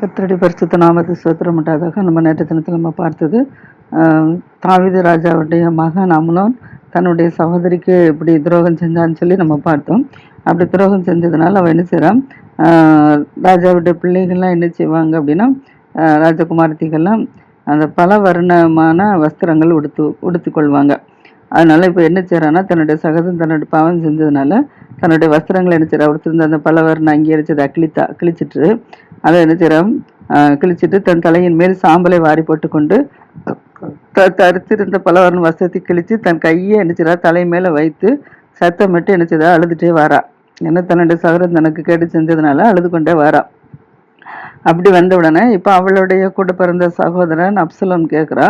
கர்த்தருடைய பரிசுத்த நாமத்துக்கு ஸ்தோத்திரம் உண்டாதாக. நம்ம நேற்று தினத்தில் நம்ம பார்த்தது தாவீது ராஜாவுடைய மகன் அம்னோன் தன்னுடைய சகோதரிக்கு இப்படி துரோகம் செஞ்சான்னு சொல்லி நம்ம பார்த்தோம். அப்படி துரோகம் செஞ்சதுனால அவன் என்ன செய்கிறான், ராஜாவுடைய பிள்ளைகள்லாம் என்ன செய்வாங்க அப்படின்னா, ராஜகுமாரத்திகள்லாம் அந்த பல வர்ணமான வஸ்திரங்கள் உடுத்து கொள்வாங்க. அதனால இப்போ என்ன செய்கிறான்னா, தன்னுடைய சகோதரன் தன்னுடைய பாவம் செஞ்சதுனால தன்னுடைய வஸ்திரங்களை என்ன செய்கிறா, உடுத்திருந்த அந்த பல வர்ண அங்கேயே அடிச்சதை கிழிச்சிட்டு அதை என்ன செய்கிறான், கிழிச்சிட்டு தன் தலையின் மேல் சாம்பலை வாரி போட்டுக்கொண்டு தரித்திருந்த பலவர்ண வஸ்திரத்தை கிழித்து தன் கையை என்ன செய்றா, தலை மேலே வைத்து சத்தமிட்டு என்ன செய்றா, அழுதுகிட்டே வாரா. ஏன்னா தன்னுடைய சகோதரன் தனக்கு கேட்டு செஞ்சதுனால அழுது கொண்டே வாரா. அப்படி வந்த உடனே இப்போ அவளுடைய கூட பிறந்த சகோதரன் அப்சலோம் கேட்குறா,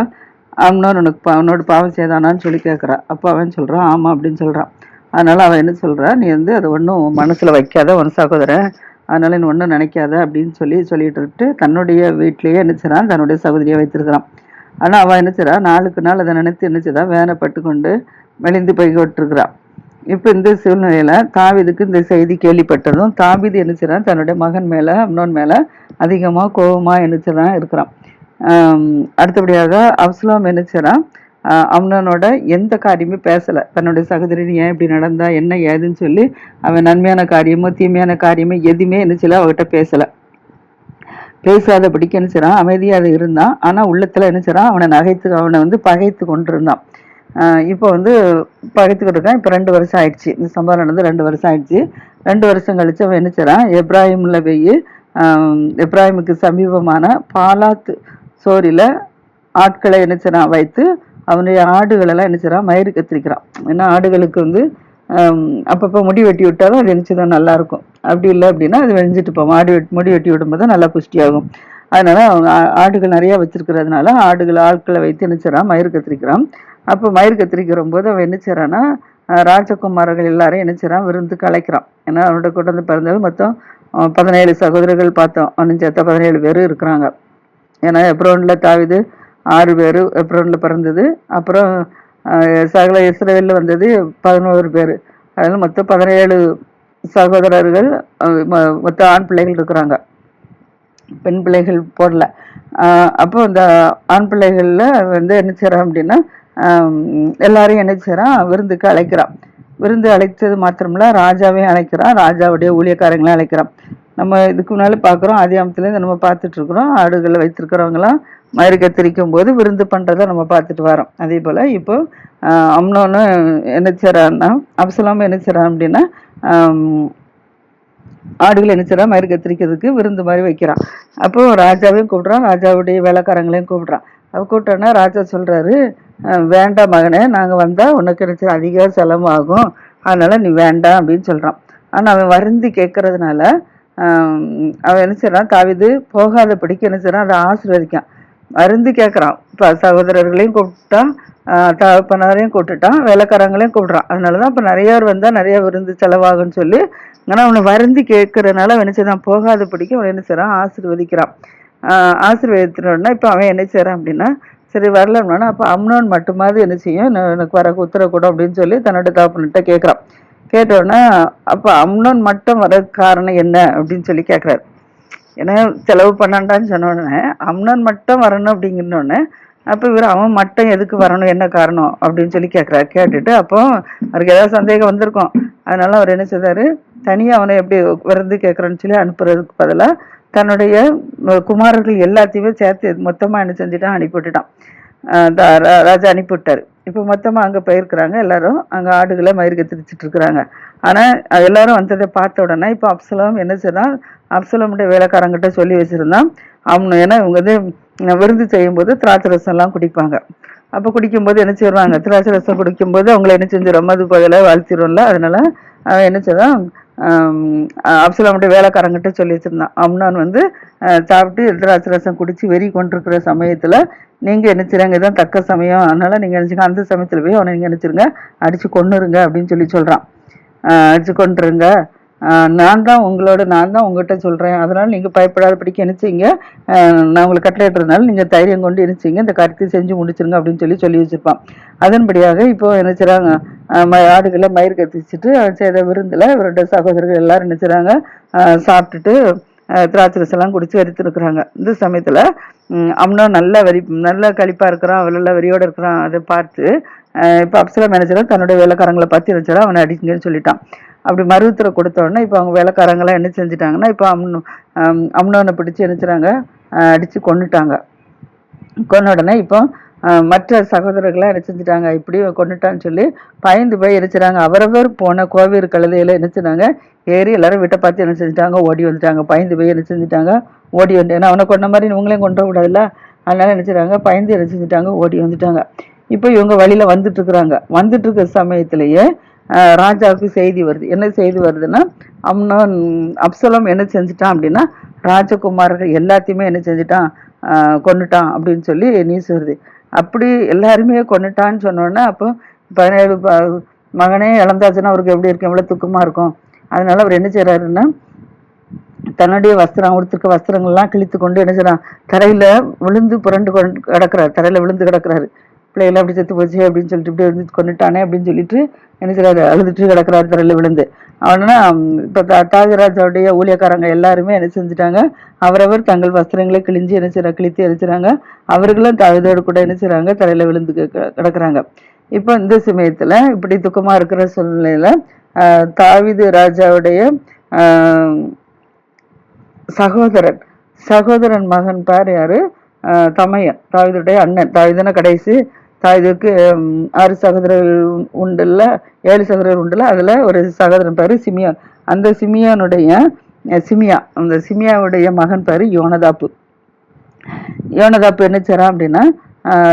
அம்னோன் அவனோட பாவம் செய்தானான்னு சொல்லி கேட்குறா. அப்போ அவன் சொல்கிறான், ஆமாம் அப்படின்னு சொல்கிறான். அதனால் அவன் என்ன சொல்கிறா, நீ அதை ஒன்றும் மனசில் வைக்காத, உன் சகோதரன், அதனால் நீ ஒன்றும் நினைக்காத அப்படின்னு சொல்லிட்டு தன்னுடைய வீட்டிலேயே என்ன செய்றான், தன்னுடைய சகோதரியை வைத்திருக்கிறான். ஆனால் அவன் என்ன செய்றா, நாளுக்கு நாள் அதை நினைத்து என்ன செய்றா, வேதனைப்பட்டு கொண்டு மெலிந்து போய்கிட்டிருக்கிறான். இப்போ இந்த சூழ்நிலையில் தாவீதுக்கு இந்த செய்தி கேள்விப்பட்டதும் தாவீது என்ன செய்றான், தன்னுடைய மகன் மேலே அம்னோன் மேலே அதிகமாக கோபமாக என்ன செய்றான் இருக்கிறான். அடுத்தபடியாக அப்சலோம் என்ன செய்றான், அம்னோனோட எந்த காரியமே பேசலை. தன்னுடைய சகோதரி ஏன் இப்படி நடந்தா என்ன ஏதுன்னு சொல்லி அவன் நன்மையான காரியமோ தீமையான காரியமோ எதுவுமே என்ன செய்யல, அவகிட்ட பேசலை. பேசாதபடிக்கு என்ன செய்றான், அமைதியாக இருந்தான். ஆனால் உள்ளத்தில் என்ன செய்றான், அவனை பகைத்து கொண்டிருந்தான். இப்போ பகைத்துக்கிட்டு இருக்கான். இப்போ 2 வருஷம் ஆயிடுச்சு, இந்த சம்பவம் நடந்து 2 வருஷம் ஆயிடுச்சு. 2 வருஷம் கழிச்சு அவன் என்ன செய்றான், எப்ராஹிமில் போய் எப்ராஹிமுக்கு சமீபமான பாலாத் சோரில் ஆட்களை என்ன செய்றான் வைத்து அவனுடைய ஆடுகளெல்லாம் என்ன செய்றான், மயிறு கத்திரிக்கிறான். ஏன்னா ஆடுகளுக்கு அப்பப்போ முடி வெட்டி விட்டாலும் அது நினச்சிதான் நல்லாயிருக்கும். அப்படி இல்லை அப்படின்னா அது வெஞ்சிட்டு போவோம். முடி வெட்டி விடும்போது நல்லா புஷ்டியாகும். அதனால அவங்க ஆடுகள் நிறையா வச்சிருக்கிறதுனால ஆட்களை வைத்து என்ன செய்றான், மயிறு கத்திரிக்கிறான். அப்போ மயிறு கத்திரிக்கிற போது அவன் என்ன செய்றான்னா, ராஜகுமாரர்கள் எல்லாரும் என்ன செய்றான், விருந்துக்கு அழைக்கிறான். ஏன்னா அவனோட கூட பிறந்தவங்க மொத்தம் 17 சகோதரர்கள் பார்த்தோம். அவனும் சேர்த்தா 17 பேர் இருக்கிறாங்க. ஏன்னா எப்ரோனில் தாவீது 6 பேர் எப்ரோனில் பிறந்தது. அப்புறம் சகல இஸ்ரவேலில் வந்தது 11 பேர். அதில் மொத்தம் 17 சகோதரர்கள், மொத்தம் ஆண் பிள்ளைகள் இருக்கிறாங்க, பெண் பிள்ளைகள் போடல. அப்போ இந்த ஆண் பிள்ளைகளில் என்ன செய்கிறான் அப்படின்னா, எல்லாரையும் என்ன செய்கிறான், விருந்துக்கு அழைக்கிறான். விருந்து அழைத்தது மாத்திரமில்ல, ராஜாவையும் அழைக்கிறான், ராஜாவுடைய ஊழியக்காரங்களையும் அழைக்கிறான். நம்ம இதுக்கு முன்னாலே பார்க்குறோம், ஆதியாமத்துலேருந்து நம்ம பார்த்துட்ருக்குறோம், ஆடுகளை வைத்திருக்கிறவங்களாம் மயிறு கத்திரிக்கும் போது விருந்து பண்ணுறதை நம்ம பார்த்துட்டு வரோம். அதே போல் இப்போ அம்னோன்னு என்ன செய்கிறான்னா, அப்சலோம் என்ன செய்கிறான் அப்படின்னா, ஆடுகள் என்ன செய்கிறான், மயிறு கத்திரிக்கிறதுக்கு விருந்து மாதிரி வைக்கிறான். அப்போது ராஜாவையும் கூப்பிட்றான், ராஜாவுடைய வேலைக்காரங்களையும் கூப்பிட்றான். கூப்பிட்டோன்னா ராஜா சொல்கிறாரு, வேண்டாம் மகனே, நாங்கள் வந்தால் உனக்கு என்ன அதிக செலவாகும், அதனால் நீ வேண்டாம் அப்படின்னு சொல்கிறான். ஆனால் அவன் வருந்தி கேட்கறதுனால அவன் என்ன செய்கிறான், தாவீது போகாதபடிக்கு என்ன செய்கிறான், அதை ஆசீர்வதிக்கான். வருந்தி கேட்குறான். இப்போ சகோதரர்களையும் கூப்பிட்டான், தகப்பனாரையும் கூப்பிட்டுட்டான், வேலைக்காரங்களையும் கூப்பிட்றான். அதனால தான் இப்போ நிறைய பேர் வந்தால் நிறைய விருந்து செலவாகுன்னு சொல்லி, ஆனால் அவனை வருந்தி கேட்கறதுனால அவன் என்ன செய்றான், போகாதபடிக்கு அவன் என்ன செய்கிறான், ஆசீர்வதிக்கிறான். ஆசீர்வதித்தோன்னா இப்போ அவன் என்ன செய்கிறான் அப்படின்னா, சரி வரலன்னா அப்போ அம்னோன் மட்டுமாவது என்ன செய்யும், எனக்கு வர உத்தரக்கூடும் அப்படின்னு சொல்லி தன்னோட தகப்பன்கிட்ட கேட்குறான். கேட்டோடனே அப்போ அம்னோன் மட்டும் வர காரணம் என்ன அப்படின்னு சொல்லி கேட்குறாரு. ஏன்னா செலவு பண்ணாண்டான்னு சொன்னோடனே அம்னோன் மட்டும் வரணும் அப்படிங்கிறோடனே அப்போ அவன் மட்டும் எதுக்கு வரணும், என்ன காரணம் அப்படின்னு சொல்லி கேட்குறாரு. கேட்டுட்டு அப்போ அவருக்கு ஏதாவது சந்தேகம் வந்திருக்கும். அதனால அவர் என்ன செய்தார், தனியாக அவனை எப்படி விருந்து கேட்குறேன்னு சொல்லி அனுப்புறதுக்கு பதிலாக தன்னுடைய குமாரர்கள் எல்லாத்தையுமே சேர்த்து மொத்தமாக என்ன செஞ்சுட்டான், அனுப்பிவிட்டுட்டான். ராஜா அனுப்பிவிட்டார். இப்போ மொத்தமாக அங்கே போயிருக்கிறாங்க, எல்லாரும் அங்கே ஆடுகளை மயிறு கத்திரிச்சிட்டு இருக்கிறாங்க. ஆனால் எல்லாரும் வந்ததை பார்த்த உடனே இப்போ அப்சலோம் என்ன செய்யறான், அப்சலோமுடைய வேலைக்காரங்கிட்ட சொல்லி வச்சுருந்தான் ஏன்னா இவங்க விருந்து செய்யும்போது திராட்சை ரசம்லாம் குடிப்பாங்க. அப்போ குடிக்கும்போது என்ன செய்வாங்க, திராட்சை ரசம் குடிக்கும்போது அவங்கள என்ன செஞ்சிடும், மது பதில வாழ்த்திடும்ல. அதனால அவன் என்ன செய்தான், அப்சலோமுடைய வேலைக்காரங்கிட்ட சொல்லி வச்சுருந்தான், அம்னோன் சாப்பிட்டு திராட்சை ரசம் குடிச்சு வெறி கொண்டிருக்கிற சமயத்தில் நீங்கள் என்ன செய்றாங்க, இதுதான் தக்க சமயம், அதனால நீங்கள் நினச்சிங்க அந்த சமயத்தில் போய் அவனை நீங்கள் நினச்சிருங்க, அடித்து கொன்னுருங்க அப்படின்னு சொல்கிறான். அடித்து கொண்டுருங்க, நான் தான் உங்கள்கிட்ட சொல்கிறேன், அதனால் நீங்கள் பயப்படாதபடிக்கு நினச்சிங்க, நான் உங்களுக்கு கட்டளையிடுறதுனால நீங்கள் தைரியம் கொண்டு நினச்சிங்க, இந்த காரியத்தை செஞ்சு முடிச்சிருங்க அப்படின்னு சொல்லி வச்சுருப்பான். அதன்படியாக இப்போ என்ன செய்கிறாங்க, ஆடுகளை மயிறு கத்திச்சுட்டு செய்த விருந்தில் இவருடைய சகோதரர்கள் எல்லாரும் என்ன செய்கிறாங்க, சாப்பிட்டுட்டு திராட்சை ரசம் எல்லாம் குடிச்சு வெறித்திருக்கிறாங்க. இந்த சமயத்துல அம்னோன் நல்ல களிப்பா இருக்கிறான், அவள் வெறியோட இருக்கிறான். அதை பார்த்து இப்ப அப்சலோம் நினைச்சாலும் தன்னுடைய வேலைக்காரங்களை பார்த்து நினைச்சாலும் அவனை அடிச்சுங்கன்னு சொல்லிட்டான். அப்படி மறு கொடுத்த உடனே இப்ப அவங்க வேலைக்காரங்களாம் என்ன செஞ்சுட்டாங்கன்னா, இப்ப அம்னோனை பிடிச்சு நினைச்சுறாங்க, அடிச்சு கொன்னுட்டாங்க. கொன்ன உடனே இப்போ மற்ற சகோதரர்களாம் என்ன செஞ்சுட்டாங்க, இப்படி கொண்டுட்டான்னு சொல்லி பயந்து போய் எரிச்சுறாங்க. அவரவர் போன கோவில் கழுதையில என்ன செஞ்சாங்க, ஏறி எல்லாரும் வீட்டை பார்த்து என்ன செஞ்சுட்டாங்க, ஓடி வந்துட்டாங்க. பயந்து போய் என்ன செஞ்சுட்டாங்க, ஓடி வந்து, ஏன்னா அவனை கொண்ட மாதிரி இவங்களையும் கொண்டு விடாதுல்ல, அதனால என்ன செய்றாங்க, பயந்து என்ன செஞ்சுட்டாங்க, ஓடி வந்துட்டாங்க. இப்போ இவங்க வழியில வந்துட்டு இருக்கிறாங்க. வந்துட்டு இருக்கிற சமயத்திலேயே ராஜாவுக்கு செய்தி வருது. என்ன செய்தி வருதுன்னா, அப்சலோம் என்ன செஞ்சுட்டான் அப்படின்னா, ராஜகுமாரர்கள் எல்லாத்தையுமே என்ன செஞ்சுட்டான், கொன்னுட்டான் அப்படின்னு சொல்லி நியூஸ் வருது. அப்படி எல்லாருமே கொன்னுட்டான்னு சொன்னோன்னா, அப்போ 17 மகனே இழந்தாச்சுன்னா அவருக்கு எப்படி இருக்கும், எவ்வளவு துக்கமா இருக்கும். அதனால அவர் என்ன செய்யறாருன்னா, தன்னுடைய உடுத்திருக்க வஸ்திரங்கள்லாம் கிழித்து கொண்டு என்ன செய்யறான், தரையில விழுந்து புரண்டு கிடக்குறாரு, தரையில விழுந்து கிடக்குறாரு. பிள்ளைகளை அப்படி செத்து போச்சு அப்படின்னு சொல்லிட்டு இப்படி வந்து கொண்டுட்டானே அப்படின்னு சொல்லிட்டு என்ன செய்யறாரு, அழுதுட்டு கிடக்குறாரு தரையில விழுந்து. அவனா இப்ப தாஜராஜாவுடைய ஊழியக்காரங்க எல்லாருமே என்ன செஞ்சுட்டாங்க, அவரவர் தங்கள் வஸ்திரங்களை கிழித்து எரிச்சுறாங்க. அவர்களும் தாவீதோடு கூட என்ன செய்றாங்க, தரையில விழுந்து கிடக்குறாங்க. இப்ப இந்த சமயத்துல இப்படி துக்கமா இருக்கிற சூழ்நிலையில தாவீது ராஜாவுடைய சகோதரன் மகன் பேர் யாரு, தமையன், தாவீதுடைய அண்ணன். தாவீதுனா கடைசி. தாவீதுக்கு 6 சகோதரர்கள் உண்டுல்ல, 7 சகோதரர்கள் உண்டுல, அதுல ஒரு சகோதரன் பேரு சிமியான். அந்த சிமியாவுடைய மகன் பேரு யோனதாப்பு. என்ன செய்றான் அப்படின்னா,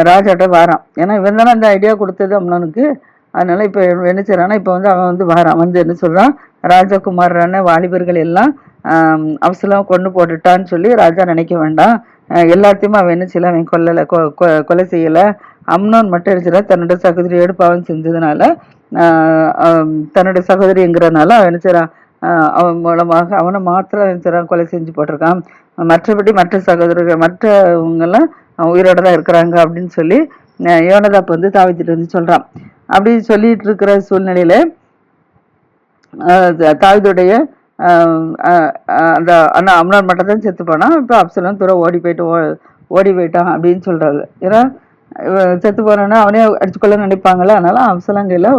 ராஜாட்ட வாரான். ஏன்னா இவன் தானே அந்த ஐடியா கொடுத்தது அம்னோனுக்கு. அதனால இப்ப என்ன செய்யறான்னா, இப்ப வந்து அவன் வந்து வாரான். வந்து என்ன சொல்றான், ராஜகுமாரான வாலிபர்கள் எல்லாம் அப்சலோம் கொண்டு போட்டுட்டான்னு சொல்லி ராஜா நினைக்க வேண்டாம். எல்லாத்தையுமே அவன் என்ன செய்யல, அவன் கொலை செய்யல. அம்னோன் மட்டும் இருந்துச்சுல, தன்னோட சகோதரியோடு பாவம் செஞ்சதுனால, தன்னோட சகோதரிங்கிறனால அவன் என்ன செய்யறான், அவன் மூலமாக அவனை மாத்திரம் என்ன கொலை செஞ்சு போட்டிருக்கான். மற்றபடி மற்ற சகோதரர்கள் மற்றவங்க எல்லாம் உயிரோட தான் இருக்கிறாங்க அப்படின்னு சொல்லி யோனதாப் வந்து தாவீதுட்ட வந்து சொல்றான். அப்படி சொல்லிட்டு இருக்கிற சூழ்நிலையில தாவீதுடைய அந்த அம்னோன் மட்டும் தான் செத்து போனான். இப்போ அப்சலோம் தூரம் ஓடி போயிட்டான் அப்படின்னு சொல்றாரு. ஏன்னா செத்து போனான்னா அவனே அடிச்சுக்கொள்ள நினைப்பாங்கல்ல, அதனால அப்சலோம் கையில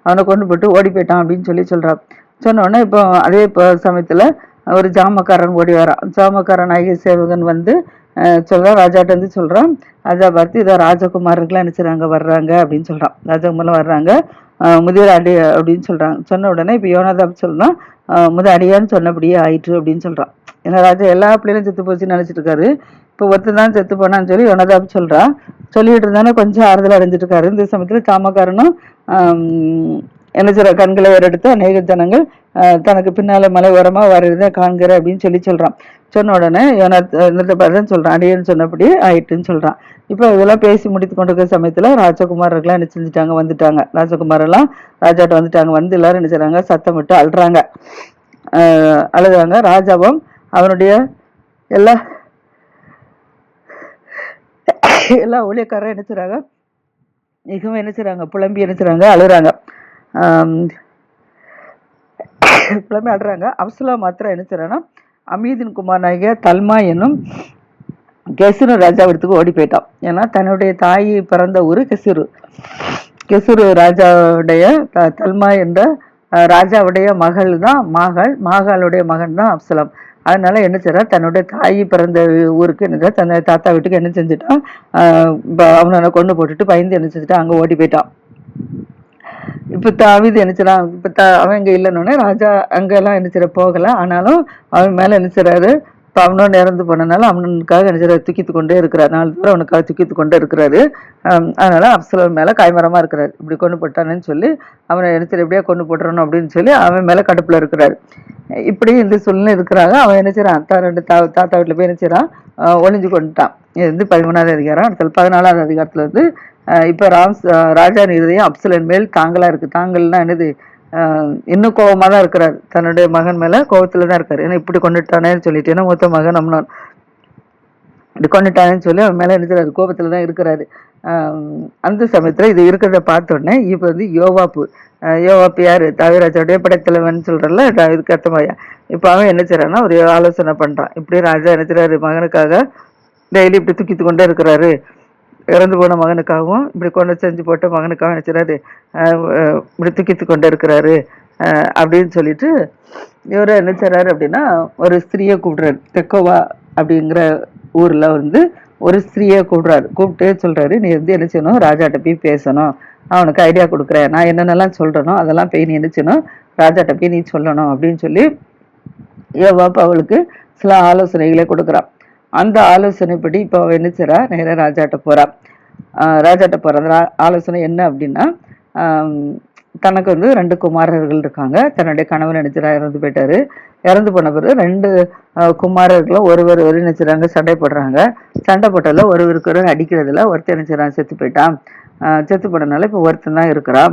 அவனை கொண்டு போட்டு ஓடி போயிட்டான் அப்படின்னு சொல்றான். சொன்ன உடனே இப்போ அதே சமயத்துல ஒரு ஜாமக்காரன் ஓடி வரான். ஜாமக்காரன் ஆகிய சேவகன் வந்து சொல்றான், ராஜாட்ட வந்து சொல்றான், ராஜா பார்த்து இதை ராஜகுமாரர்கள்லாம் நினைச்சுறாங்க வர்றாங்க அப்படின்னு சொல்றான். ராஜகுமாரெலாம் வர்றாங்க, முதியோர் அடி அப்படின்னு சொல்றாங்க. சொன்ன உடனே இப்போ யோனதாப் சொல்றான், அடியான்னு சொன்னபடியே ஆயிற்று அப்படின்னு சொல்றான். ஏன்னா ராஜா எல்லா பிள்ளைகளும் செத்து போச்சுன்னு நினைச்சிட்டு இருக்காரு. இப்போ ஒருத்தன் தான் செத்து போனான்னு சொல்லி யோனதாப் சொல்றான். சொல்லிட்டு இருந்தானே கொஞ்சம் ஆறுதல் அடைஞ்சிட்டு இருக்காரு. இந்த சமயத்துல சாமக்காரனும் என்ன சொல்ற, கண்களை எடுத்து அநேக ஜனங்கள் தனக்கு பின்னால மலை ஓரமா வர்றத காண்கிற அப்படின்னு சொல்றான். சொன்ன உடனே யோனதாப் சொல்றான், அடியன்னு சொன்னபடி ஆயிட்டுன்னு சொல்றான். இப்போ இதெல்லாம் பேசி முடித்து கொண்டிருக்கிற சமயத்துல ராஜகுமாரர்கள்லாம் என்ன செஞ்சுட்டாங்க, வந்துட்டாங்க. ராஜகுமாரெல்லாம் ராஜாட்ட வந்துட்டாங்க. வந்து எல்லாரும் என்ன செய்றாங்க, சத்தம் விட்டு அழுதாங்க. ராஜாவும் அவனுடைய எல்லா ஊழியக்காரரும் என்ன செய்றாங்க, மிகவும் என்ன செய்றாங்க, புலம்பி என்ன செய்றாங்க, அழுறாங்க. புலம்பி அழுறாங்க. அப்சலோம் மாத்திரம் என்ன செய்றான்னா, அமீதின் குமாரனாகிய தல்மா என்னும் கெசுரு ராஜாவிடத்துக்கு ஓடி போயிட்டான். ஏன்னா தன்னுடைய தாய் பிறந்த ஊரு கெசுரு ராஜாவுடைய தல்மா என்ற ராஜாவுடைய மகள் தான் மாகாளுடைய மகன் தான் அப்சலோம். அதனால என்ன செய்யறா, தன்னுடைய தாய் பிறந்த ஊருக்கு என்ன தன்னுடைய தாத்தா வீட்டுக்கு என்ன செஞ்சுட்டான், அவனை கொண்டு போட்டுட்டு பயந்து என்ன செஞ்சுட்டான், அங்க ஓடி போயிட்டான். இப்ப தாவீது என்ன செய்யறான், அவன் இங்க இல்லைன்னு ராஜா அங்கெல்லாம் என்ன செய்யற போகல. ஆனாலும் அவன் மேல என்ன செய்யறாரு, இப்போ அம்னோன் இறந்து போனதுனால அம்னோனுக்காக என்ன செய்யறாரு, தூக்கித்து கொண்டே இருக்கிறார். 4 தடவை அவனுக்காக தூக்கித்து கொண்டே இருக்கிறாரு. அதனால அப்சலோம் மேல காய்மரமா இருக்கிறாரு. இப்படி கொண்டு போட்டானேன்னு சொல்லி அவனை என்ன செய்ய, எப்படியா கொண்டு போட்டுறணும் அப்படின்னு சொல்லி அவன் மேல கடுப்புல இருக்கிறாரு. இப்படி இந்த சூழ்நிலை இருக்கிறாங்க. அவன் என்ன செய்யறான், தாத்தா வீட்டுல போய் என்ன செய்யறான், ஒளிஞ்சு கொண்டுட்டான். இது வந்து 13வது அதிகாரம். அடுத்த 14வது அதிகாரத்துல வந்து இப்ப ராஜா இருதயம் அப்சலோம் மேல் தாங்களா இருக்கு. தாங்கள்னா என்னது, இன்னும் கோபமா தான் இருக்கிறாரு. தன்னுடைய மகன் மேல கோபத்துலதான் இருக்காரு. ஏன்னா இப்படி கொண்டுட்டானேன்னு சொல்லிட்டு. ஏன்னா மூத்த மகன் அம்னோன். இப்படி கொண்டுட்டாங்கன்னு சொல்லி அவன் மேலே இருக்கிறாரு, கோபத்தில் தான் இருக்கிறாரு. அந்த சமயத்தில் இது இருக்கிறத பார்த்தோடனே இப்போ வந்து யோவாப்பு, யோவாப்பு யார், தாவீராஜாவுடைய படைத்தலைவன் சொல்கிறல்ல, இதுக்கு அர்த்தமாயா. இப்போ அவன் என்ன செய்றான்னா ஒரு ஆலோசனை பண்ணுறான். இப்படி ராஜா என்ன செய்றாரு, மகனுக்காக டெய்லி இப்படி தூக்கிட்டு கொண்டே இருக்கிறாரு. இறந்து போன மகனுக்காகவும் இப்படி கொண்டு செஞ்சு போட்ட மகனுக்காகவும் என்ன செய்றாரு, இப்படி தூக்கிட்டு கொண்டே இருக்கிறாரு அப்படின்னு சொல்லிட்டு இவர் என்ன செய்றாரு அப்படின்னா ஒரு ஸ்திரீயை கூப்பிடுறாரு. தெக்கோவா அப்படிங்கிற ஊர்ல வந்து ஒரு ஸ்திரீயை கூப்பிடுறாரு. கூப்பிட்டு சொல்றாரு, நீ வந்து என்ன செய்யணும், ராஜாட்ட போய் பேசணும், அவனுக்கு ஐடியா கொடுக்குறேன், நான் என்னென்னலாம் சொல்றேனோ அதெல்லாம் போய் நீ என்ன செய்யணும், ராஜாட்ட போய் நீ சொல்லணும் அப்படின்னு சொல்லி யோவாப் அவளுக்கு சில ஆலோசனைகளை கொடுக்குறான். அந்த ஆலோசனைப்படி இப்போ அவ என்ன செய்றா, நேராக ராஜாட்ட போறா. ராஜாட்ட போற அந்த ஆலோசனை என்ன அப்படின்னா, தனக்கு வந்து 2 குமாரர்கள் இருக்காங்க. தன்னுடைய கணவன் நினைச்சிரா இறந்து போயிட்டாரு. இறந்து போன பிறகு 2 குமாரர்களும் ஒருவர் நினைச்சுறாங்க, சண்டை போடுறாங்க. சண்டை போட்டதில் ஒருவருக்கு அடிக்கிறதுல ஒருத்தர் நினைச்சுறான், செத்து போயிட்டான். செத்து போனதுனால இப்போ ஒருத்தன் தான் இருக்கிறான்.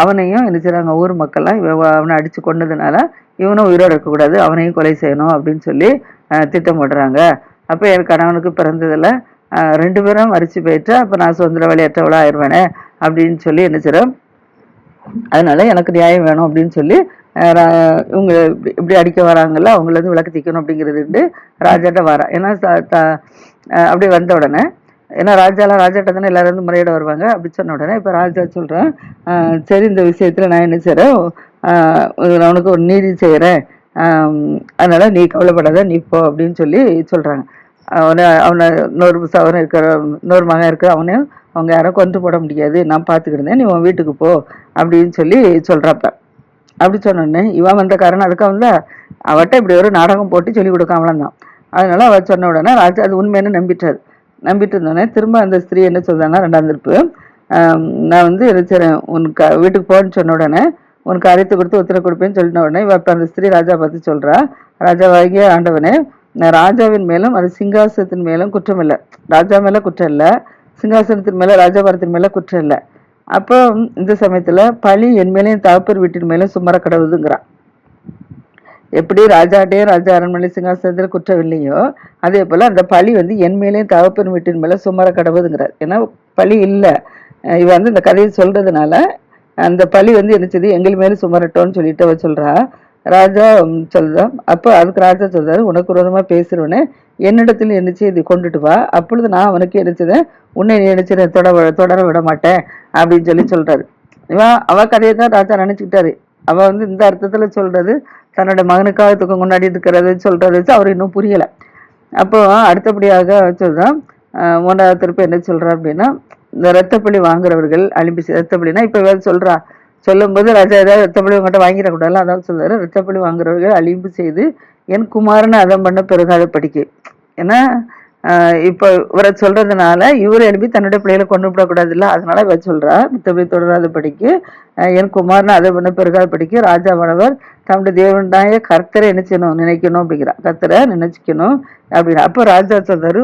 அவனையும் நினைச்சுறாங்க, ஊர் மக்கள்லாம் அவனை அடிச்சு கொண்டதுனால இவனும் உயிரோடு இருக்கக்கூடாது, அவனையும் கொலை செய்யணும் அப்படின்னு சொல்லி திட்டம் போடுறாங்க. அப்போ என் கணவனுக்கு பிறந்ததில் 2 பேரும் மறிச்சு போயிட்டு அப்போ நான் சுதந்திர வழியற்றவளா ஆயிடுவேனே அப்படின்னு சொல்லி என்ன செய்றோம், அதனால எனக்கு நியாயம் வேணும் அப்படின்னு சொல்லி இவங்க இப்படி அடிக்க வராங்கல்ல, அவங்கள இருந்து விளக்கு தீக்கணும் அப்படிங்கிறது ராஜாட்ட வரா. ஏன்னா அப்படி வந்த உடனே, ஏன்னா ராஜாட்ட தானே எல்லாரும் வந்து முறையிட வருவாங்க. அப்படி சொன்ன உடனே இப்போ ராஜா சொல்கிறேன், சரி இந்த விஷயத்தில் நான் என்ன செய்கிறேன், அவனுக்கு ஒரு நீதி செய்கிறேன், அதனால நீ கவலைப்படாத, நீ போ அப்படின்னு சொல்லி சொல்கிறாங்க. அவனை இன்னொரு மகன் இருக்கிற அவனையும் அவங்க யாரும் கொண்டு போட முடியாது, நான் பார்த்துக்கிட்டேன், நீ உன் வீட்டுக்கு போ அப்படின்னு சொல்லி சொல்கிறப்ப. அப்படி சொன்னோடனே இவன் வந்த காரணம் அதுக்காக வந்து அவட்ட இப்படி ஒரு நாடகம் போட்டு சொல்லி கொடுக்காமலாம் தான். அதனால அவ சொன்ன உடனே ராஜா அது உண்மைன்னு நம்பிட்டாரு. நம்பிட்டு இருந்தோடனே திரும்ப அந்த ஸ்திரீ என்ன சொல்றாங்கன்னா, 2ஆம் திருப்பு, நான் வந்து நினைச்சிறேன் உனக்கு வீட்டுக்கு போன்னு சொன்ன உடனே உனக்கு அழைத்து கொடுத்து உத்தரவு கொடுப்பேன்னு சொல்லின உடனே இவ அந்த ஸ்திரீ ராஜா பார்த்து சொல்றா, ராஜாவாகிய ஆண்டவனே, ராஜாவின் மேலும் அது சிங்காசனத்தின் மேலும் குற்றம் இல்லை, ராஜா மேல குற்றம் இல்லை, சிங்காசனத்தின் மேல ராஜாபாரத்தின் மேல குற்றம் இல்லை. அப்போ இந்த சமயத்துல பழி என் மேலேயும் தகப்பர் வீட்டின் மேலும் சுமர கடவுதுங்கிறான். எப்படி ராஜாட்டே ராஜா அரண்மனை சிங்காசனத்தில் குற்றம் இல்லையோ அதே போல அந்த பழி வந்து என் மேலேயும் தகப்பன் வீட்டின் மேல சுமர கடவுதுங்கிறார். ஏன்னா பழி இல்லை, இவ வந்து இந்த கதையை சொல்றதுனால அந்த பழி வந்து என்னச்சது எங்கள் மேலும் சுமரட்டோன்னு சொல்லிட்டு அவ சொல்றா. ராஜா சொல்றான். அப்போ அதுக்கு ராஜா சொல்றாரு, உனக்கு விரோதமா பேசுறவனே என்னிடத்துல என்னச்சு இது கொண்டுட்டு வா, அப்பொழுது நான் அவனுக்கு என்னச்சதேன் உன்னை நினைச்சத தொடர விட மாட்டேன் அப்படின்னு சொல்லி சொல்றாரு. அவ கதையை தான் ராஜா நினைச்சுக்கிட்டாரு. அவ வந்து இந்த அர்த்தத்துல சொல்றது தன்னோட மகனுக்காக துக்கம் கொண்டாடி இருக்கிறது சொல்றது வச்சு அவர் இன்னும் புரியல. அப்போ அடுத்தபடியாக சொல்றான், 3ஆவது திருப்பி என்ன சொல்றா அப்படின்னா, இந்த ரத்தப்பள்ளி வாங்குறவர்கள் அலிம்பி, ரத்தப்பள்ளினா இப்ப வேற சொல்றா, சொல்லும்போது ராஜா ஏதாவது ரத்தப்பள்ளி உங்கள்கிட்ட வாங்கிடக்கூடாது, அதாவது சொல்றாரு, ரத்தப்பள்ளி வாங்குறவர்கள் அலிம்பு செய்து என் குமாரனை அதம் பண்ண பெருகாத படிக்கு. ஏன்னா இப்போ இவரை சொல்றதுனால இவரை எழுப்பி தன்னுடைய பிள்ளைகளை கொண்டு விடக்கூடாது இல்லை, அதனால இவ சொல்றா, மற்றபடி தொடராத படிக்கு என் குமாரனை அதை பண்ண பெருகாத படிக்கு ராஜாவானவர் தம்முடைய தேவனாய கர்த்தரை என்ன செய்யணும், நினைக்கணும் அப்படிங்கிறா, கர்த்தரை நினைச்சிக்கணும் அப்படின்னா. அப்போ ராஜா சொல்றாரு,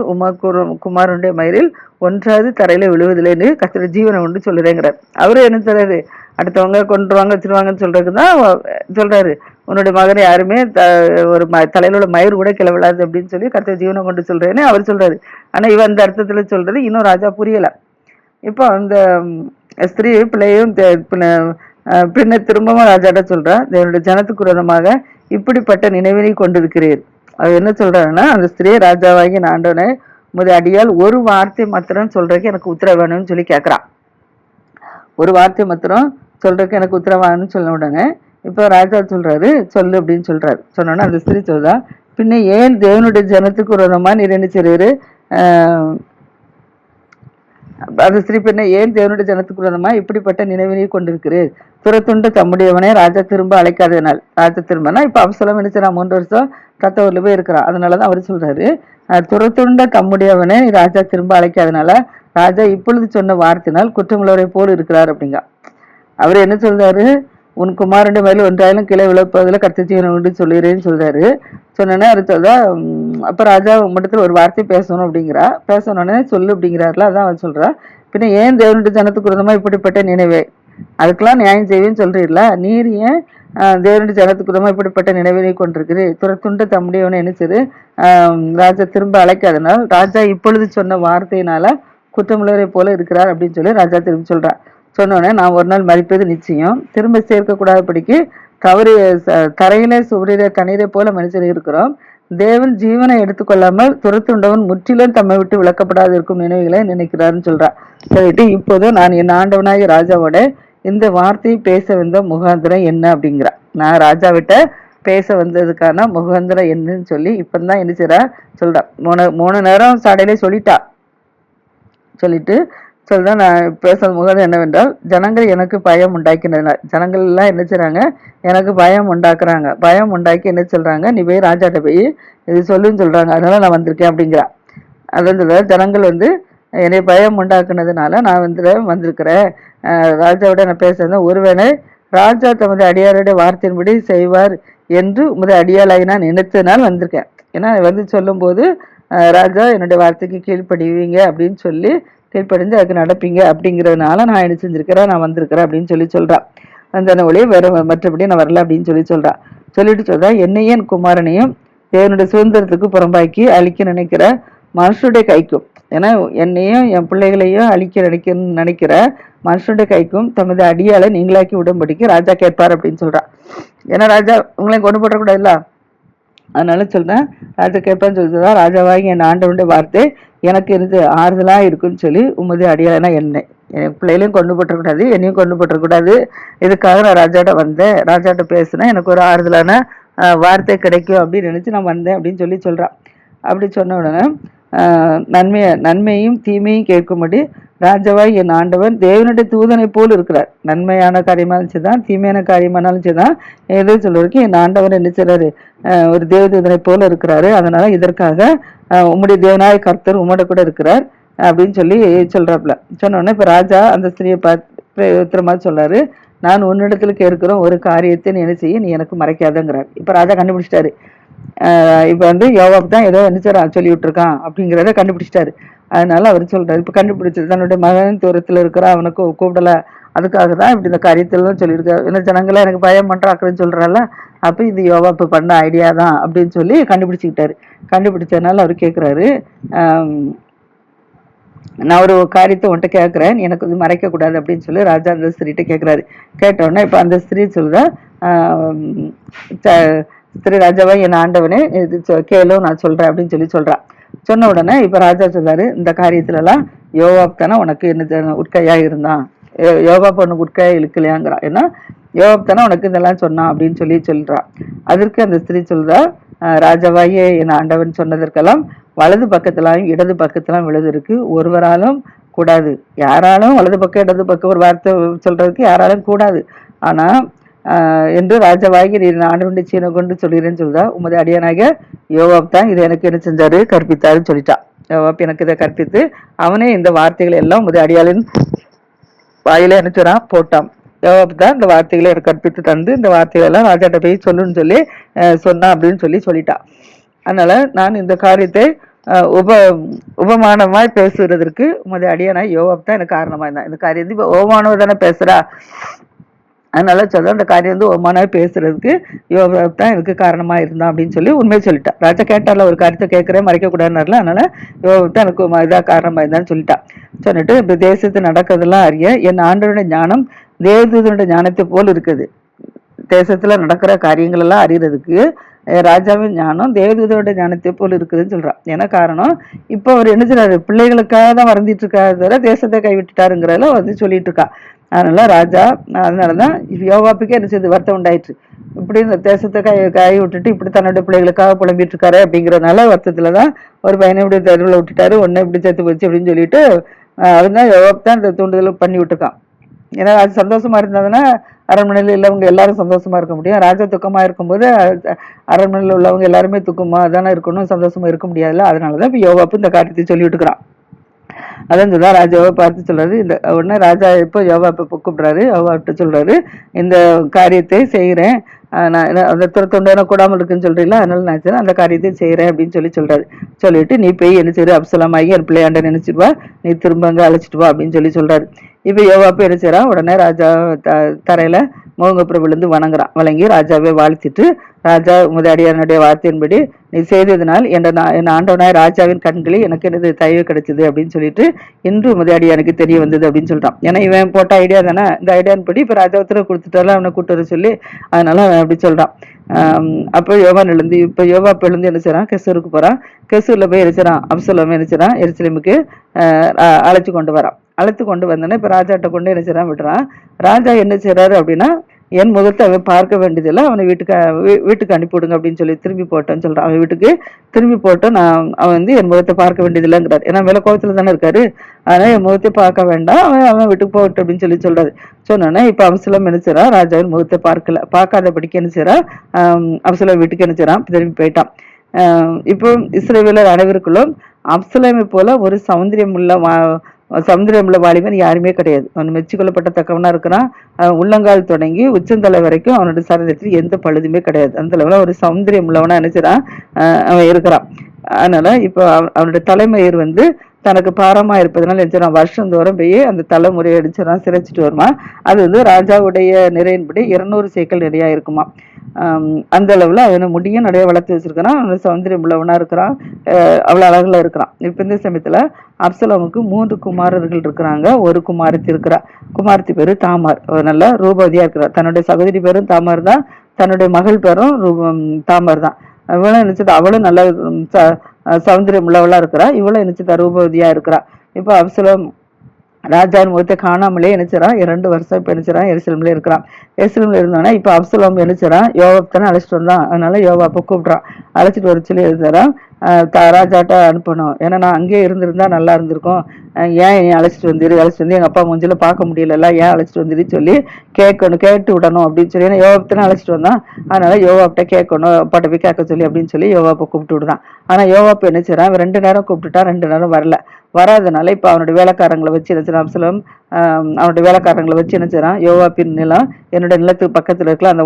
குமாரனுடைய மயிரில் ஒன்றாவது தரையில விழுவதில்லைன்னு கர்த்தரை ஜீவனை உண்டு சொல்லுறேங்கிறார். அவரு என்ன சொல்றாரு, அடுத்தவங்க கொண்டுருவாங்க வச்சிருவாங்கன்னு சொல்றதுக்குதான் சொல்றாரு, உன்னுடைய மகனை யாருமே ஒரு தலையில உள்ள மயிர் கூட கிளவிடாது அப்படின்னு சொல்லி கர்த்தர் ஜீவனை கொண்டு சொல்றேன்னு அவர் சொல்றாரு. ஆனா இவன் அந்த அர்த்தத்துல சொல்றது இன்னும் ராஜா புரியல. இப்போ அந்த ஸ்திரீ பிள்ளையும் பின்ன திரும்பவும் ராஜாட்ட சொல்றா, என்னுடைய ஜனத்துக்கு விரோதமாக இப்படிப்பட்ட நினைவினை கொண்டிருக்கிறீர். அது என்ன சொல்றாங்கன்னா, அந்த ஸ்திரீ ராஜாவாகி ஆண்டவனே உமது அடியால் ஒரு வார்த்தை மாத்திரம் சொல்றதுக்கு எனக்கு உத்தரவு வேணும்னு சொல்லி கேட்கறான். ஒரு வார்த்தை மாத்திரம் சொல்றதுக்கு எனக்கு உத்தரவான்னு சொன்ன உடனே இப்போ ராஜா சொல்றாரு, சொல்லு அப்படின்னு சொல்றாரு. சொன்னோன்னா அந்த ஸ்திரீ சொல்றா, பின்ன ஏன் தேவனுடைய ஜனத்துக்கு விரோதமா நீர் என்ன செய்றாரு, அந்த ஸ்திரீ பின்ன ஏன் தேவனுடைய ஜனத்துக்கு விரோதமா இப்படிப்பட்ட நினைவினை கொண்டிருக்கிறேன், துரத்துண்ட தம்முடையவனே ராஜா திரும்ப அழைக்காதனால். ராஜா திரும்பனா இப்ப அவசரம் நினைச்சு 3 வருஷம் கத்தவர்ல போய் இருக்கிறான். அதனாலதான் அவர் சொல்றாரு, துரத்துண்ட தம்முடையவனே ராஜா திரும்ப அழைக்காதனால ராஜா இப்பொழுது சொன்ன வார்த்தையினால் குற்றமுள்ளவரை போல் இருக்கிறார் அப்படிங்க. அவர் என்ன சொல்றாரு, உன் குமாரனுடைய மேல ஒன்றாயிலும் கிளை விளப்பதில் கர்த்தர் ஜீவனை உண்டு சொல்லிடுறேன்னு சொல்றாரு. சொன்னோன்னே அவர் சொல்றா, அப்ப ராஜா உம்மிடத்துல ஒரு வார்த்தை பேசணும் அப்படிங்கிறா. பேசணுன்னே சொல்லு அப்படிங்கிறாருல, அதான் அவர் சொல்றா, பின்ன ஏன் தேவனுடைய ஜனத்துக்கு விரோதமா இப்படிப்பட்ட நினைவே, அதுக்கெல்லாம் நியாயம் செய்வேன்னு சொல்றீங்களா, நீர் ஏன் தேவனுடைய ஜனத்துக்கு ரொம்ப இப்படிப்பட்ட நினைவினை கொண்டிருக்குது, துரத்துண்டு தம்முடையவனை நினைச்சது. ராஜா திரும்ப அழைக்காதனால் ராஜா இப்பொழுது சொன்ன வார்த்தையினால குற்றமுள்ளவரை போல இருக்கிறார் அப்படின்னு சொல்லி ராஜா திரும்பி சொல்றார். சொன்னோடனே நான் ஒரு நாள் மறிப்பது நிச்சயம், திரும்ப சேர்க்கக்கூடாதபடிக்கு தவறு தரையிலே சுவரிலே தண்ணீரை போல மனுஷர் இருக்கிறோம். தேவன் ஜீவனை எடுத்துக்கொள்ளாமல் துரத்துண்டவன் முற்றிலும் தம்மை விட்டு விளக்கப்படாது இருக்கும் நினைவுகளை நினைக்கிறாருன்னு சொல்றா. சொல்லிட்டு இப்போது நான் என் ஆண்டவனாகிய ராஜாவோட இந்த வார்த்தையை பேச வந்த முகாந்திரம் என்ன அப்படிங்கிறா. நான் ராஜாவிட்ட பேச வந்ததுக்கான முகாந்திரம் என்னன்னு சொல்லி இப்பதான் என்ன செய்றா சொல்றா. மூணு நேரம் சாடையிலே சொல்லிட்டா. சொல்லிட்டு சொல்றேன், நான் பேசுறது முகம் என்னவென்றால், ஜனங்கள் எனக்கு பயம் உண்டாக்கினதுனால ஜனங்கள் எல்லாம் என்ன செய்றாங்க, எனக்கு பயம் உண்டாக்குறாங்க. பயம் உண்டாக்கி என்ன சொல்றாங்க, நீ போய் ராஜாட்ட போய் இது சொல்லுன்னு சொல்றாங்க, அதனால நான் வந்திருக்கேன் அப்படிங்கிறா. அதான் சொல்ற, ஜனங்கள் என்னை பயம் உண்டாக்குனதுனால நான் வந்திருக்கிறேன். ராஜாவோட நான் பேசுறேன். ஒருவேளை ராஜா தமது அடியாருடைய வார்த்தையின்படி செய்வார் என்று உமது அடியாளாகி நான் நினைத்ததுனால் வந்திருக்கேன். ஏன்னா சொல்லும் போது ராஜா என்னுடைய வார்த்தைக்கு கீழ்ப்படிவீங்க அப்படின்னு சொல்லி கீழ்ப்படிஞ்சு அதுக்கு நடப்பீங்க அப்படிங்கிறதுனால நான் என்ன செஞ்சிருக்கிறேன், நான் வந்திருக்கிறேன் அப்படின்னு சொல்லி சொல்றான். அந்த ஒளியை வேற மற்றபடி நான் வரல அப்படின்னு சொல்லி சொல்றான். சொல்லிட்டு சொல்றா, என்னையும் என் குமாரனையும் தேவனுடைய சுதந்திரத்துக்கு புறம்பாக்கி அழிக்க நினைக்கிற மனுஷனுடைய கைக்கும், ஏன்னா என்னையும் என் பிள்ளைகளையும் அழிக்க நினைக்கிற மனுஷனுடைய கைக்கும் தமது அடியால நீங்களாக்கி விடும்படிக்கு ராஜா கேட்பார் அப்படின்னு சொல்றான். ஏன்னா ராஜா உங்களையும் கொண்டு போடக்கூடாதுல்ல, அதனால சொல்றேன், ராஜா கேட்பான்னு சொல்லிதான், ராஜாவாகி என் ஆண்டவனுடைய வார்த்தை எனக்கு இருந்து ஆறுதலா இருக்குன்னு சொல்லி உமது அடியாளனா என்னை என் பிள்ளைகளையும் கொண்டு போட்டக்கூடாது, என்னையும் கொண்டு போட்டக்கூடாது, இதுக்காக நான் ராஜாட்ட வந்தேன், ராஜாட்ட பேசுனேன், எனக்கு ஒரு ஆறுதலான வார்த்தை கிடைக்கும் அப்படின்னு நினைச்சு நான் வந்தேன் அப்படின்னு சொல்லி சொல்றான். அப்படி சொன்ன உடனே நன்மையும் தீமையும் கேட்கும்படி ராஜாவாய் என் ஆண்டவன் தேவனுடைய தூதனை போல் இருக்கிறார். நன்மையான காரியமானாலும் சரிதான், தீமையான காரியமானாலும் சரிதான், எது சொல்றதுக்கு என் ஆண்டவன் என்ன செய்றாரு, ஒரு தேவதூதனை போல இருக்கிறாரு. அதனால இதற்காக உம்முடைய தேவனாய கர்த்தர் உம்மோட கூட இருக்கிறார் அப்படின்னு சொல்லி சொல்றாப்புல. சொன்ன உடனே இப்ப ராஜா அந்த ஸ்திரியை பார்த்து உத்தரமா சொல்றாரு, நான் உன்னிடத்துல கேட்கிற ஒரு காரியத்தை நீ என்ன செய்ய, நீ எனக்கு மறைக்காதங்கிறார். இப்ப ராஜா கண்டுபிடிச்சிட்டாரு. இப்ப யோவாப் தான் ஏதோ சொல்லி விட்டுருக்கான் அப்படிங்கிறத கண்டுபிடிச்சிட்டாரு. அதனால அவர் சொல்றாரு, இப்ப கண்டுபிடிச்சது தன்னுடைய மகன் தூரத்துல இருக்கிற அவனுக்கு கூப்பிடல, அதுக்காக தான் இப்படி இந்த காரியத்திலாம் சொல்லியிருக்காரு. ஏன்னா ஜனங்களா எனக்கு பயம் பண்றாக்குன்னு சொல்றால, அப்ப இது யோவாப் பண்ண ஐடியா தான் அப்படின்னு சொல்லி கண்டுபிடிச்சுக்கிட்டாரு. கண்டுபிடிச்சதுனால அவர் கேட்கிறாரு, நான் ஒரு காரியத்தை உன்ட்ட கேட்கிறேன், எனக்கு இது மறைக்க கூடாது அப்படின்னு சொல்லி ராஜா அந்த ஸ்திரீட்ட கேட்கிறாரு. கேட்டோடனே இப்ப அந்த ஸ்திரீ சொல்ற, ஸ்திரீ ராஜாவா என் ஆண்டவனே இது கேளும் நான் சொல்றேன் அப்படின்னு சொல்லி சொல்றான். சொன்ன உடனே இப்ப ராஜா சொல்றாரு, இந்த காரியத்துல எல்லாம் யோவாப் தானே உனக்கு என்ன உட்கையா இருந்தான், யோவாப் உனக்கு உட்கையா இழுக்கலையாங்கிறான். ஏன்னா யோவாப் தானே உனக்கு இதெல்லாம் சொன்னான் அப்படின்னு சொல்லி சொல்றான். அதற்கு அந்த ஸ்திரீ சொல்றா, ராஜாவாயே என் ஆண்டவன் சொன்னதற்கெல்லாம் வலது பக்கத்திலாம் இடது பக்கத்திலாம் விழுது இருக்கு, ஒருவராலும் கூடாது, யாராலும் வலது பக்கம் இடது பக்கம் ஒரு வார்த்தை சொல்றதுக்கு யாராலும் கூடாது. ஆனா என்று ராஜாவாகி நீ ஆண்டவனுடைய சீனை கொண்டு சொல்கிறேன்னு சொல்லுதா, உமது அடியானாக யோவாப் தான் இதை எனக்கு என்ன செஞ்சாரு, கற்பித்தாருன்னு சொல்லிட்டான். யோவாப் எனக்கு இதை கற்பித்து அவனே இந்த வார்த்தைகளை எல்லாம் உமது அடியாளின் வாயில என்ன செய்றான் போட்டான். யோவாப் தான் இந்த வார்த்தைகளை எனக்கு கற்பித்து தந்து இந்த வார்த்தைகள் எல்லாம் ராஜாட்ட போய் சொல்லுன்னு சொல்லி சொன்னான் அப்படின்னு சொல்லிட்டான். அதனால நான் இந்த காரியத்தை உபமானமாய் பேசுறதற்கு உமது அடியானாய் யோவாப் தான் எனக்கு காரணமா இருந்தான். இந்த காரியத்தை இப்ப ஓமானவர் தானே பேசுறா, அதனால சொல்ல அந்த காரியம் ஓமானாவே பேசுறதுக்கு யோவாப் தான் எனக்கு காரணமா இருந்தான் அப்படின்னு சொல்லி உண்மையை சொல்லிட்டான். ராஜா கேட்டால ஒரு காரியத்தை கேட்கறேன் மறைக்க கூடாதுனால, அதனால யோவாப் தான் எனக்கு இதா காரணமா இருந்தான்னு சொல்லிட்டான். சொல்லிட்டு இப்ப தேசத்து நடக்கிறதெல்லாம் அறிய என் ஆண்டவனுடைய ஞானம் தேவதூதனுடைய ஞானத்தை போல் இருக்குது. தேசத்துல நடக்கிற காரியங்கள் எல்லாம் அறியறதுக்கு ராஜாவின் ஞானம் தேவதூதனுடைய ஞானத்தை போல் இருக்குதுன்னு சொல்றான். ஏன்னா காரணம், இப்போ அவர் என்ன செய்றாரு, பிள்ளைகளுக்காக தான் வருந்திட்டு இருக்காரு, தேசத்தை கைவிட்டுட்டாருங்கிறத சொல்லிட்டு இருக்கா. அதனால ராஜா அதனாலதான் யோவாப்புக்கே என்ன செய்து வருத்தம் உண்டாயிற்று, இப்படி இந்த தேசத்தை கை விட்டுட்டு இப்படி தன்னுடைய பிள்ளைகளுக்காக புலம்பிட்டு இருக்காரு அப்படிங்கறதுனால வருத்தத்துலதான் ஒரு பையனை இப்படி தெருவில் விட்டுட்டாரு, ஒன்னு இப்படி சேர்த்து போச்சு அப்படின்னு சொல்லிட்டு அதுதான் யோவாப் தான் இந்த தூண்டுதல் பண்ணி விட்டுருக்கான். ஏன்னா அது சந்தோஷமா இருந்ததுன்னா அரண்மனையில் உள்ளவங்க எல்லாரும் சந்தோஷமா இருக்க முடியும். ராஜா துக்கமா இருக்கும்போது அரண்மனையில் உள்ளவங்க எல்லாருமே துக்கமா தானே இருக்கணும், சந்தோஷமா இருக்க முடியாதுல்ல. அதனாலதான் இப்ப யோவாப்பு இந்த காரியத்தை சொல்லி விட்டுக்கிறான். அதான் சொல்றா, ராஜாவை பார்த்து சொல்றாரு. இந்த உடனே ராஜா இப்போ யோவாப்பை கூப்பிடுறாரு. யோவாப்ட்ட சொல்றாரு, இந்த காரியத்தை செய்யறேன், நான் அந்த துரத்தொண்டன கூடாமல் இருக்குன்னு சொல்றீங்களா, அதனால நான் அந்த காரியத்தை செய்யறேன் அப்படின்னு சொல்றாரு. சொல்லிட்டு நீ போய் என்ன செய்யற, அப்சலமாகி என் பிள்ளையாண்ட நினைச்சிட்டு வா, நீ திரும்ப அங்க அழைச்சிட்டு வா அப்படின்னு சொல்றாரு. இப்ப யோவாப்பு என்ன செய்யறான், உடனே ராஜா தரையில முகங்குப்புறம் விழுந்து வணங்குறான். வணங்கி ராஜாவை வாழ்த்திட்டு, ராஜா உமது அடியானுடைய வார்த்தையின்படி நீ செய்ததினால் என் ஆண்டவனாய் ராஜாவின் கண்களில் எனக்கு எனது தயவு கிடைச்சது அப்படின்னு சொல்லிட்டு இன்று உமது அடியானுக்கு தெரிய வந்தது அப்படின்னு சொல்றான். ஏன்னா இவன் போட்ட ஐடியா தானே, இந்த ஐடியான் படி இப்ப ராஜா உத்தரவு கொடுத்துட்டாலும் அவனை கூட்டு வர சொல்லி, அதனால அவன் அப்படி சொல்றான். அப்போ யோவான் எழுந்து இப்ப யோவாப் எழுந்து என்ன செய்றான், கெசூருக்கு போறான். கெசூர்ல போய் எரிச்சிடான். அப்சலோம் எரிச்சிடான், எருசலேமுக்கு அழைச்சு கொண்டு வரான். அழைத்து கொண்டு வந்தோன்னே இப்ப ராஜாட்ட கொண்டு என்ன செய்றான், விடுறான். ராஜா என்ன செய்றாரு அப்படின்னா, என் முகத்தை அவன் பார்க்க வேண்டியதில்லை, அவனை வீட்டுக்கு அனுப்பிவிடுங்க அப்படின்னு சொல்லி திரும்பி போட்டேன்னு சொல்றான். அவன் வீட்டுக்கு திரும்பி போட்டு அவன் வந்து என் முகத்தை பார்க்க வேண்டியதில்லைங்கிறார். ஏன்னா மேல கோபத்துல தானே இருக்காரு. அதனால என் முகத்தை பார்க்க வேண்டாம், அவன் வீட்டுக்கு போகட்டும் அப்படின்னு சொல்றாரு. சொன்னோன்னே இப்ப அப்சலோம் என்ன செய்றான், ராஜாவின் முகத்தை பார்க்காதபடிக்கு என்ன செய்றான், அப்சலோம் வீட்டுக்கு என்ன செய்றான், திரும்பி போயிட்டான். இப்போ இஸ்ரவேலர் அனைவருக்குள்ளும் அப்சலோமை போல ஒரு சௌந்தரியம் உள்ள வாலிபன் யாருமே கிடையாது. அவன் மெச்சிக்கொள்ளப்பட்டத்தக்கவனா இருக்கிறான். உள்ளங்கால் தொடங்கி உச்சந்தலை வரைக்கும் அவனோட சரீரத்தில் எந்த பழுதுமே கிடையாது. அந்த அளவுல ஒரு சௌந்தரியம் உள்ளவனா நினைச்சிடான் அவன் இருக்கிறான். அதனால இப்போ அவனுடைய தலைமயிர் வந்து தனக்கு பாரமா இருப்பதனால நினைச்சிடான், வருஷந்தோறும் போய் அந்த தலைமுறையை அடிச்சிடான், சிரைச்சிட்டு வருமா. அது வந்து ராஜாவுடைய நிறையின்படி 200 சேக்கல் நிறையா இருக்குமா. அந்த அளவுல அவனை முடியும் நிறைய வளர்த்து வச்சிருக்கிறான். அவன் சௌந்தரியம் உள்ளவனா இருக்கிறான், அவ்வளவு அழகுல இருக்கிறான். இப்ப இந்த சமயத்துல அப்சலோமுக்கு 3 குமாரர்கள் இருக்கிறாங்க, ஒரு குமாரத்தி இருக்கிறா. குமாரத்தி பேரு தாமார், நல்ல ரூபவதியா இருக்கிறார். தன்னுடைய சகோதரி பேரும் தாமார் தான், தன்னுடைய மகள் பேரும் தாமார் தான். இவளும் நினைச்சது அவளும் நல்ல சௌந்தரியம் உள்ளவளா இருக்கிறா, இவளும் நினைச்சதா ரூபவதியா இருக்கிறா. இப்ப அப்சலோம் ராஜாவின் முகத்தை காணாமலே நினைச்சிடான். 2 வருஷம் இப்ப நினைச்சிடான் எருசலேம்ல இருக்கிறான். எருசலேம்ல இருந்தானா இப்ப அப்சலோம் நினைச்சிடான், யோவாப் தானே அழைச்சிட்டு வந்தான். அதனால யோவாப்ப கூப்பிடுறான். அழைச்சிட்டு வர சொல்லி எழுதுறான், ராஜாட்ட அனுப்பணும். ஏன்னா நான் அங்கேயே இருந்திருந்தா நல்லா இருந்திருக்கும், ஏன் அழைச்சிட்டு வந்து எங்க அப்பா மூஞ்சில பார்க்க முடியல, ஏன் அழைச்சிட்டு வந்துரு சொல்லி கேட்டு விடணும் அப்படின்னு சொல்லி. ஏன்னா யோவாப் தானே அழைச்சிட்டு வந்தான், அதனால யோவாப்ட்ட கேட்கணும், அப்பாட்ட போய் கேட்க சொல்லி அப்படின்னு சொல்லி யோவாப்பை கூப்பிட்டு விடுதான். ஆனா யோவாப் என்ன செய்றான், 2 நேரம் கூப்பிட்டுட்டா 2 நேரம் வரல. வராதனால இப்ப அவனுடைய வேலைக்காரங்களை வச்சு என்ன செய்றான், அப்சலோம் அவனுடைய வேலைக்காரங்களை வச்சு என்ன செய்றான், யோவாப்பின் நிலம் என்னோட நிலத்துக்கு பக்கத்துல இருக்கலாம்,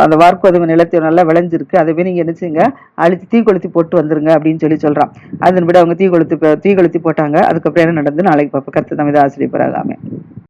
அந்த வார்க்கோதுமை நிலத்தை நல்லா விளைஞ்சிருக்கு, அதை போய் நீங்க என்ன செய்யுங்க, அழிச்சு தீ கொளுத்தி போட்டு வந்துருங்க அப்படின்னு சொல்றான். அதன்படி அவங்க தீ கொளுத்தி போட்டாங்க. அதுக்கப்புறம் என்ன நடந்து நாளைக்கு பார்ப்போம். கர்த்தர் தாமே ஆசிரியப்பராகாமே.